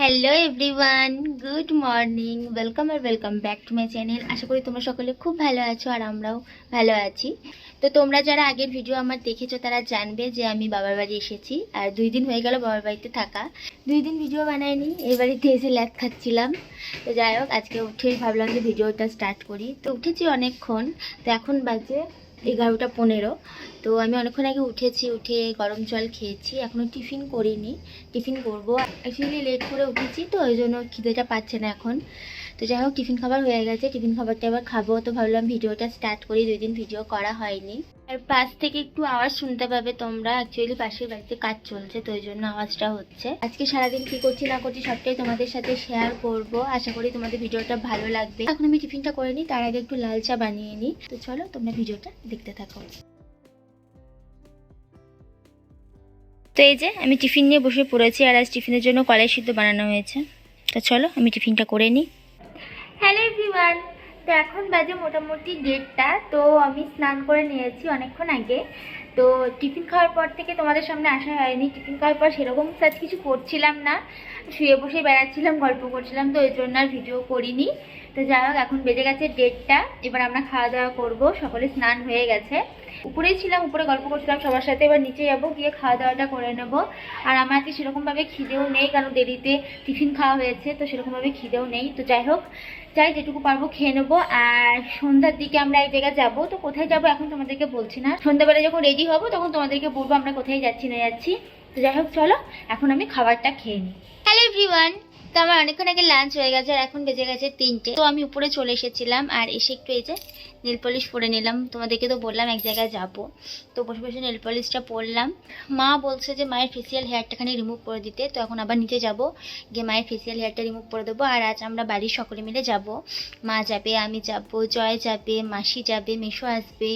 Hello everyone, good morning, welcome back to my channel. আশা করি তোমরা সকলে খুব ভালো আছো আর আমরাও ভালো আছি। তো তোমরা যারা আগের ভিডিও আমার দেখেছো তারা জানবে যে আমি বাবার বাড়ি এসেছি আর 2 দিন হয়ে গেল বাবার বাড়িতে থাকা। 2 দিন ভিডিও বানাইনি, এই বাড়িতে এসে ল্যাদ খাচ্ছিলাম। তো যাই হোক, আজকে উঠেই ভাবলাম যে ভিডিওটা স্টার্ট করি। তো উঠেছি অনেকক্ষণ, তো এখন বাজে 11টা 15। তো আমি অনেকক্ষণ আগে উঠেছি, উঠে গরম জল খেয়েছি, এখনও টিফিন করিনি, টিফিন করবো। অ্যাকচুয়ালি লেট করে উঠেছি তো ওই জন্য খিদেটা পাচ্ছে না এখন। তো যাই হোক, টিফিন খাবার হয়ে গেছে, টিফিন খাবারটা এবার খাবো। তো ভাবলাম ভিডিওটা স্টার্ট করি, 2 দিন ভিডিও করা হয়নি। আর পাশ থেকে একটু আওয়াজ শুনতে পাবে তোমরা, অ্যাকচুয়ালি পাশের বাড়িতে কাজ চলছে তো ওই জন্য আওয়াজটা হচ্ছে। আজকে সারাদিন কী করছি না করছি সবটাই তোমাদের সাথে শেয়ার করব, আশা করি তোমাদের ভিডিওটা ভালো লাগবে। এখন আমি টিফিনটা করে নিই, তার আগে একটু লাল চা বানিয়ে নিই। তো চলো তোমরা ভিডিওটা দেখতে থাকো। তো এই যে আমি টিফিন নিয়ে বসে পড়েছি, আর আজ টিফিনের জন্য কলাই সিদ্ধ বানানো হয়েছে। তো চলো আমি টিফিনটা করে নিই। হ্যালো এভরিওয়ান, তো এখন বাজে মোটামুটি 1:30। তো আমি স্নান করে নিয়েছি অনেকক্ষণ আগে। তো টিফিন খাওয়ার পর থেকে তোমাদের সামনে আসা হয়নি। টিফিন খাওয়ার পর সেরকম কাজ কিছু করছিলাম না, শুয়ে বসে বেড়াচ্ছিলাম, গল্প করছিলাম, তো ওই জন্য আর ভিডিও করিনি। তো যাই হোক, এখন বেজে গেছে 1:30, এবার আমরা খাওয়া দাওয়া করবো। সকলে স্নান হয়ে গেছে, উপরেই ছিলাম, উপরে গল্প করছিলাম সবার সাথে। এবার নিচে যাবো, গিয়ে খাওয়া দাওয়াটা করে নেবো। আর আমার আজকে সেরকমভাবে খিদেও নেই, কারণ দেরিতে টিফিন খাওয়া হয়েছে, তো সেরকমভাবে খিদেও নেই। তো যাই হোক, যাই যেটুকু পারবো খেয়ে নেবো। আর সন্ধ্যার দিকে আমরা এক জায়গায় যাবো, তো কোথায় যাবো এখন তোমাদেরকে বলছি না, সন্ধ্যাবেলা যখন রেডি হবো তখন তোমাদেরকে বলবো আমরা কোথায় যাচ্ছি না যাচ্ছি। তো যাই হোক, চলো এখন আমি খাবারটা খেয়ে নিই। হ্যালো এভরিওয়ান, তো আমার অনেকক্ষণ আগে লাঞ্চ হয়ে গেছে আর এখন বেজে গেছে 3টে। তো আমি উপরে চলে এসেছিলাম আর এসে একটু এই যে নেল পলিশ পরে নিলাম। তোমাদেরকে তো বললাম এক জায়গায় যাব, তো বসে বসে নেল পলিশটা পরলাম। মা বলছে যে মায়ের ফেসিয়াল হেয়ারটাখানি রিমুভ করে দিতে, তো এখন আবার নিচে যাব, গিয়ে মায়ের ফেসিয়াল হেয়ারটা রিমুভ করে দেবো। আর আজ আমরা বাড়ির সকলে মিলে যাব, মা যাবে, আমি যাব, জয় যাবে, মাসি যাবে, মেশো আসবে,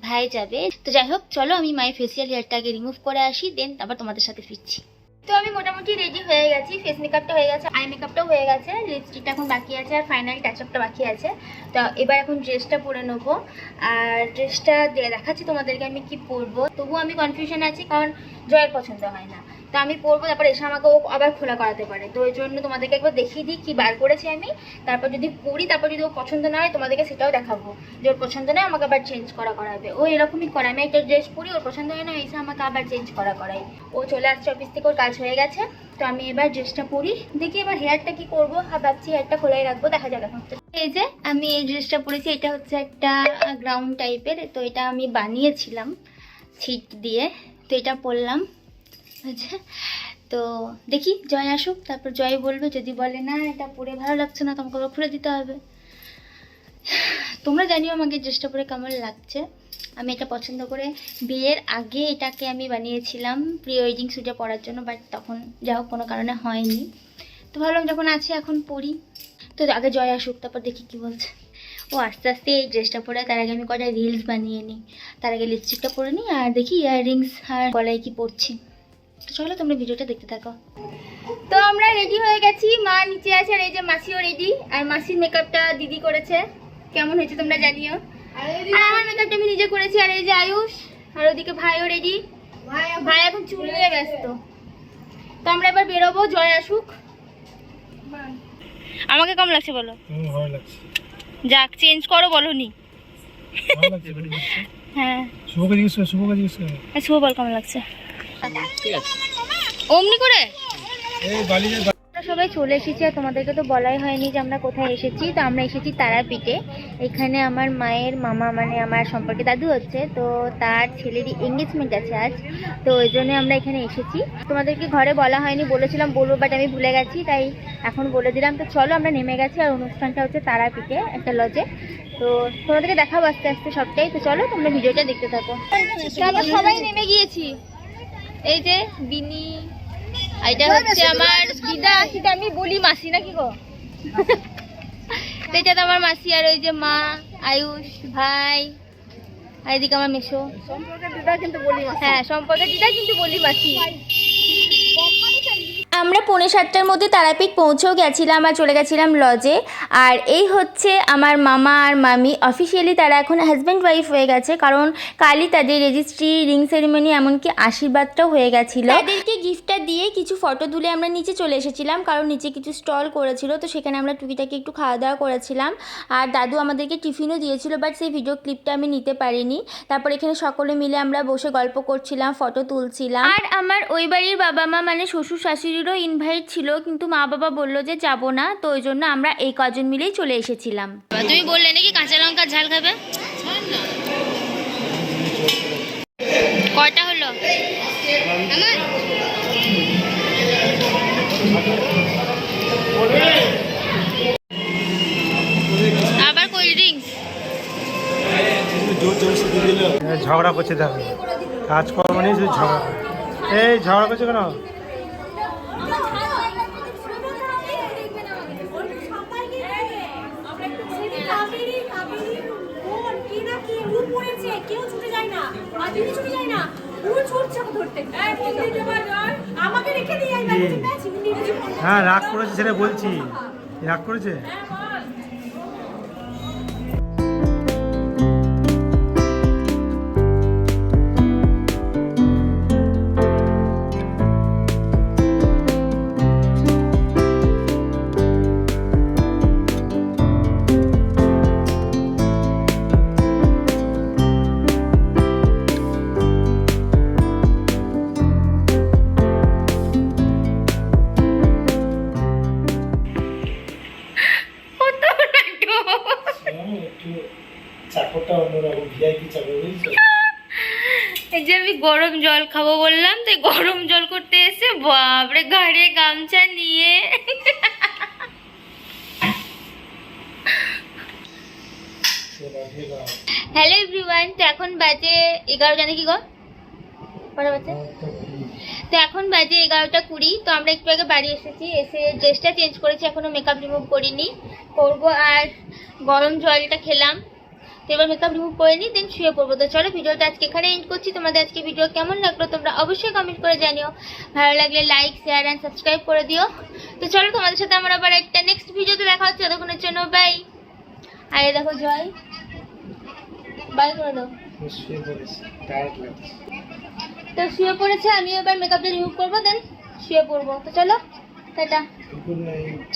ভাই যাবে। তো যাই হোক, চলো আমি মায়ের ফেসিয়াল হেয়ারটাকে রিমুভ করে আসি, দেন তারপর তোমাদের সাথে ফিরছি। তো আমি মোটামুটি রেডি হয়ে গেছি, ফেস মেকআপটা হয়ে গেছে, আই মেকআপটাও হয়ে গেছে, লিপস্টিকটা এখন বাকি আছে, আর ফাইনাল টাচআপটা বাকি আছে। তো এবার এখন ড্রেসটা পরে নেবো। আর ড্রেসটা দেখাচ্ছি তোমাদেরকে আমি কি পরবো। তবুও আমি কনফিউশন আছি, কারণ জয়ের পছন্দ হয় না। তো আমি পরবো, তারপর এসে আমাকে ও আবার খোলা করাতে পারে, তো ওই জন্য তোমাদেরকে একবার দেখিয়ে দিই কি বার করেছি আমি। তারপর যদি পরি, তারপর যদি ও পছন্দ না হয় তোমাদেরকে সেটাও দেখাবো, যে ওর পছন্দ নয় আমাকে আবার চেঞ্জ করাবে। ও এরকমই করে, আমি একটা ড্রেস পরি, ওর পছন্দ হয় না, এসে আমাকে আবার চেঞ্জ করাই। ও চলে আসছে অফিস থেকে, ওর কাজ হয়ে গেছে। তো আমি এবার ড্রেসটা পরি, দেখি এবার হেয়ারটা কি করবো, ভাবছি হেয়ারটা খোলাই রাখবো, দেখা যাক এখন। এই যে আমি এই ড্রেসটা পরেছি, এটা হচ্ছে একটা গ্রাউন্ড টাইপের, তো এটা আমি বানিয়েছিলাম ছিট দিয়ে। তো এটা পরলাম। আচ্ছা, তো দেখি জয় আসুক, তারপর জয় বলবে, যদি বলে না এটা পরে ভালো লাগছে না তোমাকে আবার খুলে দিতে হবে। তোমরা জানিও আমাকে ড্রেসটা পরে কেমন লাগছে। আমি এটা পছন্দ করে বিয়ের আগে এটাকে আমি বানিয়েছিলাম প্রি ওয়েডিং শ্যুটে পরার জন্য, বাট তখন যা হোক কোনো কারণে হয়নি। তো ভাবলাম যখন আছে এখন পরি। তো আগে জয় আসুক, তারপর দেখি কি বলছে। ও আস্তে আস্তে এই ড্রেসটা পরে, তার আগে আমি কটা রিলস বানিয়ে নিই, তার আগে লিপস্টিকটা পরে নিই, আর দেখি ইয়াররিংস আর গলায় কি পরছি। তো চলো তোমরা ভিডিওটা দেখতে থাকো। তো আমরা রেডি হয়ে গেছি, মা নিচে আছে, আর এই যে মাসিও রেডি, আর মাসির মেকআপটা দিদি করেছে। কেমন হয়েছে তোমরা জানিও। আর আমার মেকআপটা আমি নিজে করেছি। আর এই যে আয়ুষ, আর ওদিকে ভাইও রেডি, ভাই এখন চুল নিয়ে ব্যস্ত। তো আমরা এবার বেরোবো, জয় আসুক। আমাকে কেমন লাগছে বলো? ভালো লাগছে। যাক, চেঞ্জ করো বলোনি। ভালো লাগছে। হ্যাঁ, শুভকে জিজ্ঞেস করো। শুভ বল কেমন লাগছে। ঠিক আছে, অমনি করে এই বালিতে আমরা সবাই চলে এসেছি। আর তোমাদেরকে তো বলাই হয়নি যে আমরা কোথায় এসেছি। তো আমরা এসেছি তারাপীঠে। এখানে আমার মায়ের মামা, মানে আমার সম্পর্কে দাদু হচ্ছে, তো তার ছেলেরই এঙ্গেজমেন্ট আছে আজ, তো ওই জন্য আমরা এখানে এসেছি। তোমাদেরকে ঘরে বলা হয়নি, বলেছিলাম বলবো, বাট আমি ভুলে গেছি, তাই এখন বলে দিলাম। তো চলো আমরা নেমে গেছি, আর অনুষ্ঠানটা হচ্ছে তারাপীঠে একটা লজে। তো তোমাদেরকে দেখাবো আস্তে আস্তে সবটাই। তো চলো তোমরা ভিডিওটা দেখতে থাকো। আমরা সবাই নেমে গিয়েছি। এই যে বিনি, এটা হচ্ছে আমার দিদা, সেটা আমি বলি মাসি নাকি গো। এটা তো আমার মাসি, আর ওই যে মা, আয়ুষ, ভাই, আর এদিকে আমার মেশো। সম্পর্কের দিদা কিন্তু বলি মাসি। হ্যাঁ, সম্পর্কের দিদা কিন্তু বলি মাসি। আমরা 6:45টার মধ্যে তারাপীঠ পৌঁছেও গেছিলাম আর চলে গেছিলাম লজে। আর এই হচ্ছে আমার মামা আর মামি, অফিসিয়ালি তারা এখন হাজব্যান্ড ওয়াইফ হয়ে গেছে, কারণ কালই তাদের রেজিস্ট্রি, রিং সেরিমনি, এমনকি আশীর্বাদটাও হয়ে গেছিলো। তাদেরকে গিফটটা দিয়ে কিছু ফটো তুলে আমরা নিচে চলে এসেছিলাম, কারণ নিচে কিছু স্টল করেছিল, তো সেখানে আমরা টুকিটাকি একটু খাওয়া দাওয়া করেছিলাম। আর দাদু আমাদেরকে টিফিনও দিয়েছিল, বাট সেই ভিডিও ক্লিপটা আমি নিতে পারিনি। তারপর এখানে সকলে মিলে আমরা বসে গল্প করছিলাম, ফটো তুলছিলাম। আর আমার ওই বাড়ির বাবা মা মানে শ্বশুর শাশুড়িরও ইনভাইট ছিল, কিন্তু মা বাবা বললো যে যাব না, তো ওই জন্য আমরা এই কজন মিলেই চলে এসেছিলাম। তুমি বললে নাকি কাঁচা লঙ্কার ঝাল খাবে? কয়টা হলো? আবার কোল্ড ড্রিঙ্কস। ঝগড়া করছে, দেখো কাজকর্ম নেই, শুধু ঝগড়া করে। এই ঝগড়া করছে কেন? হ্যাঁ রাগ করেছে, সেটা বলছি। রাগ করেছে। চাকরটা অন্যরকম, ভিআইপি চাকর, বুঝছো? এই যে আমি গরম জল খাবো বললাম, তো গরম জল করতে এসে বাপরে ঘাড়ে গামছা নিয়ে। হ্যালো এভরিওয়ান, তো এখন বাজে 11, জানে কি গো? তো এখন বাজে 11:20। তো আমরা একটু আগে বাড়ি এসেছি, এসে ড্রেসটা চেঞ্জ করেছি, এখনো মেকআপ রিমুভ করিনি, করবো। আর গরম জলটা খেলাম, তো এবার মেকআপ রিমুভ করে নিই, দেন শুয়ে পড়বো। তো চলো ভিডিওটা আজকে এখানে এন্ড করছি। তোমাদের আজকে ভিডিও কেমন লাগলো তোমরা অবশ্যই কমেন্ট করে জানিও। ভালো লাগলে লাইক, শেয়ার অ্যান্ড সাবস্ক্রাইব করে দিও। তো চলো তোমাদের সাথে আমার আবার একটা নেক্সট ভিডিওতে দেখা হচ্ছে, ততক্ষণের জন্য বাই। আরে দেখো জয়, বাই করে দাও। তো শুয়ে পড়েছে, আমি এবার মেকআপটা রিমুভ করবো, দেন শুয়ে পড়বো। তো চলো টাটা, গুড নাইট।